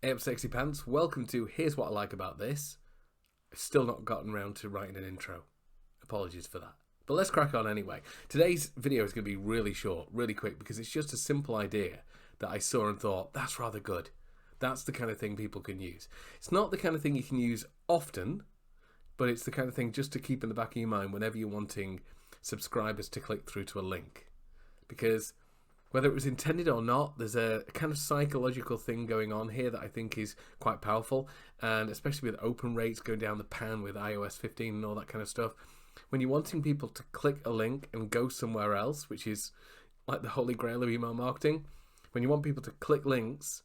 Hey up, sexy pants. Welcome to Here's What I Like About This. I've still not gotten around to writing an intro. Apologies for that. But let's crack on anyway. Today's video is going to be really short, really quick, because it's just a simple idea that I saw and thought, that's rather good. That's the kind of thing people can use. It's not the kind of thing you can use often, but it's the kind of thing just to keep in the back of your mind whenever you're wanting subscribers to click through to a link. Because whether it was intended or not, there's a kind of psychological thing going on here that I think is quite powerful, and especially with open rates going down the pan with iOS 15 and all that kind of stuff. When you're wanting people to click a link and go somewhere else, which is like the holy grail of email marketing, when you want people to click links,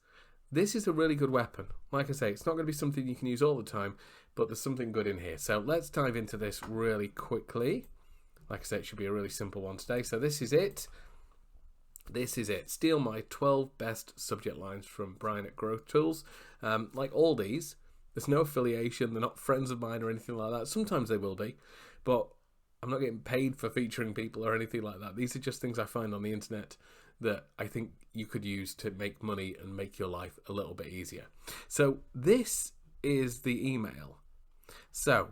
this is a really good weapon. Like I say, it's not going to be something you can use all the time, but there's something good in here. So let's dive into this really quickly. Like I say, it should be a really simple one today. So this is it. This is it. Steal my 12 best subject lines from Brian at Growth Tools. Like all these, there's no affiliation. They're not friends of mine or anything like that. Sometimes they will be, but I'm not getting paid for featuring people or anything like that. These are just things I find on the internet that I think you could use to make money and make your life a little bit easier. So this is the email. So,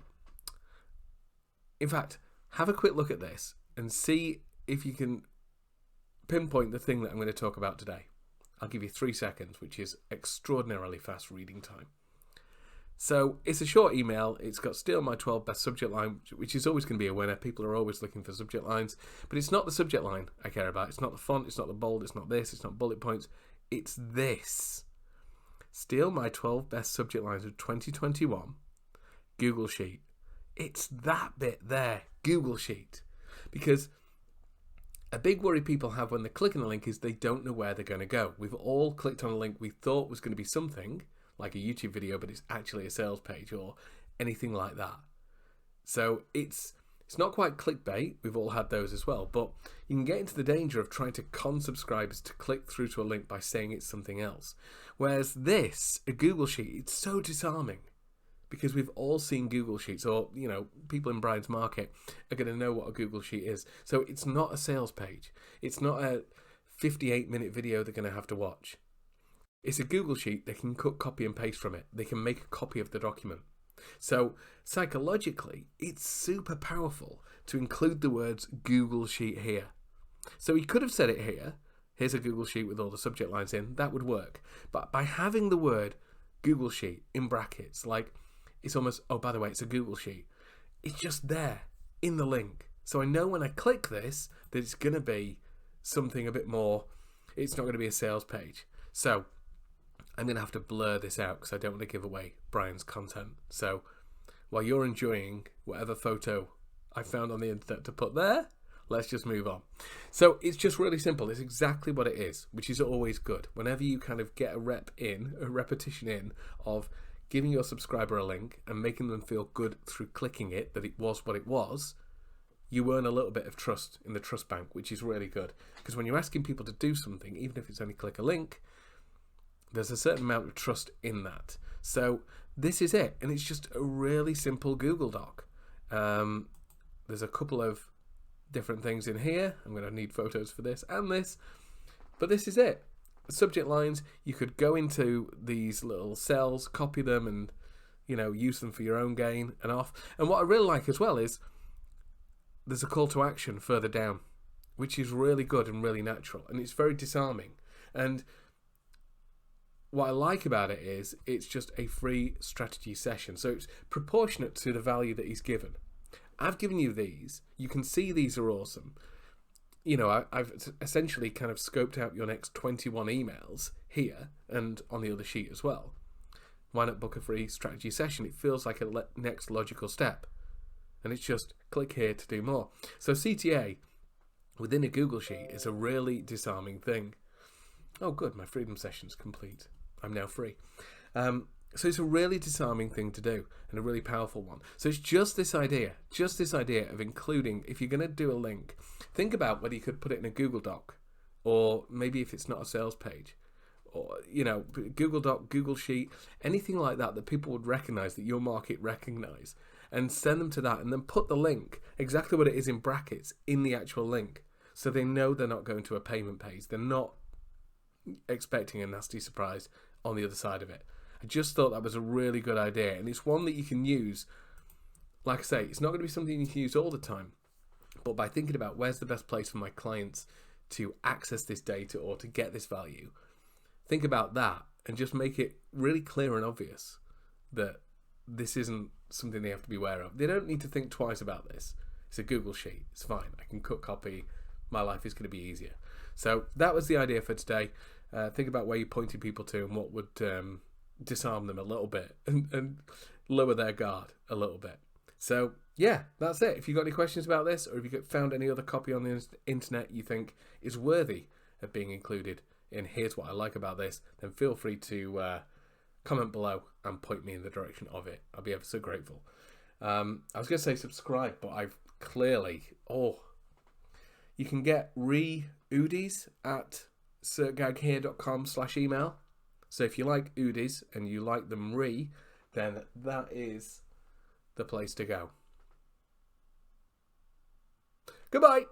in fact, have a quick look at this and see if you can pinpoint the thing that I'm going to talk about today. I'll give you 3 seconds, which is extraordinarily fast reading time. So it's a short email. It's got steal my 12 best subject line, which is always going to be a winner. People are always looking for subject lines, but it's not the subject line I care about. It's not the font. It's not the bold. It's not this. It's not bullet points. It's this. Steal my 12 best subject lines of 2021. Google Sheet. It's that bit there. Google Sheet. Because a big worry people have when they're clicking a link is they don't know where they're going to go. We've all clicked on a link we thought was going to be something, like a YouTube video, but it's actually a sales page or anything like that. So it's not quite clickbait. We've all had those as well. But you can get into the danger of trying to con subscribers to click through to a link by saying it's something else. Whereas this, a Google Sheet, it's so disarming. Because we've all seen Google Sheets, or, you know, people in Brian's market are going to know what a Google Sheet is. So it's not a sales page. It's not a 58-minute video they're going to have to watch. It's a Google Sheet. They can cut, copy and paste from it. They can make a copy of the document. So psychologically, it's super powerful to include the words Google Sheet here. So he could have said it here. Here's a Google Sheet with all the subject lines in. That would work. But by having the word Google Sheet in brackets, like, it's almost, oh, by the way, it's a Google Sheet. It's just there in the link. So I know when I click this that it's going to be something a bit more, it's not going to be a sales page. So I'm going to have to blur this out because I don't want to give away Brian's content. So while you're enjoying whatever photo I found on the internet to put there, let's just move on. So it's just really simple. It's exactly what it is, which is always good. Whenever you kind of get a repetition in of giving your subscriber a link and making them feel good through clicking it, that it was what it was, you earn a little bit of trust in the trust bank, which is really good. Because when you're asking people to do something, even if it's only click a link, there's a certain amount of trust in that. So this is it. And it's just a really simple Google Doc. There's a couple of different things in here. I'm going to need photos for this and this. But this is it. Subject lines, you could go into these little cells, copy them and, you know, use them for your own gain and off. And what I really like as well is there's a call to action further down, which is really good and really natural. And it's very disarming. And what I like about it is it's just a free strategy session. So it's proportionate to the value that he's given. I've given you these. You can see these are awesome. You know, I've essentially kind of scoped out your next 21 emails here and on the other sheet as well. Why not book a free strategy session? It feels like a next logical step. And it's just click here to do more. So CTA within a Google Sheet is a really disarming thing. Oh, good. My freedom session's complete. I'm now free. So it's a really disarming thing to do and a really powerful one. So it's just this idea of including, if you're going to do a link, think about whether you could put it in a Google Doc, or maybe if it's not a sales page, or, you know, Google Doc, Google Sheet, anything like that that people would recognize, that your market recognize, and send them to that, and then put the link, exactly what it is in brackets, in the actual link. So they know they're not going to a payment page. They're not expecting a nasty surprise on the other side of it. I just thought that was a really good idea, and it's one that you can use. Like I say, it's not going to be something you can use all the time, but by thinking about where's the best place for my clients to access this data or to get this value, think about that and just make it really clear and obvious that this isn't something they have to be aware of. They don't need to think twice about this. It's a Google sheet. It's fine. I can cut copy. My life is going to be easier. So that was the idea for today. Think about where you're pointing people to and what would disarm them a little bit and lower their guard a little bit. So yeah, that's it. If you've got any questions about this, or if you've found any other copy on the internet you think is worthy of being included in Here's What I Like About This, then feel free to comment below and point me in the direction of it. I'll be ever so grateful. I was going to say subscribe, but I've clearly... you can get Oodies at certgaghere.com/email. So if you like Oodies and you like them then that is the place to go. Goodbye.